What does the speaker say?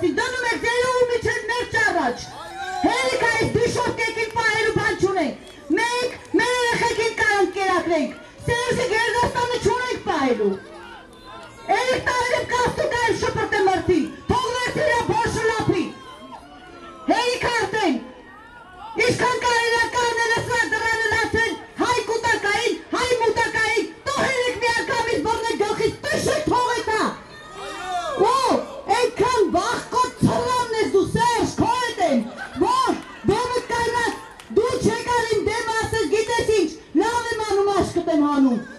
ասի, դնում եք ձերը ու միջև մեր ճառաջ։ Հերիք այս դիշով կեքին պահելու բան չունենք։ Մենք մեր երեխեքին կարանք կերակրենք։ Սերուսի գերդաստանը չունենք պահելու։ Երեք տարերև կաստու կայր շպրտ է մրդի, թողվերց իրա բոշը լապի։ Հերիք արդեն, իշքան կարիրականները սրա դրանը լացեն, հայ կուտակային, հայ մուտակային, տո հերիք միակամից բռնեք գլխից, տշեք թողեք հա։ Ու, ենքան բախկոտ ծրամն ես դու Սերժ, քոյդ եմ, որ դեմդ կայրած, դու չեկար իմ դեմ ասես գիտես ինչ, լավ եմ անում աշկտ եմ հանում։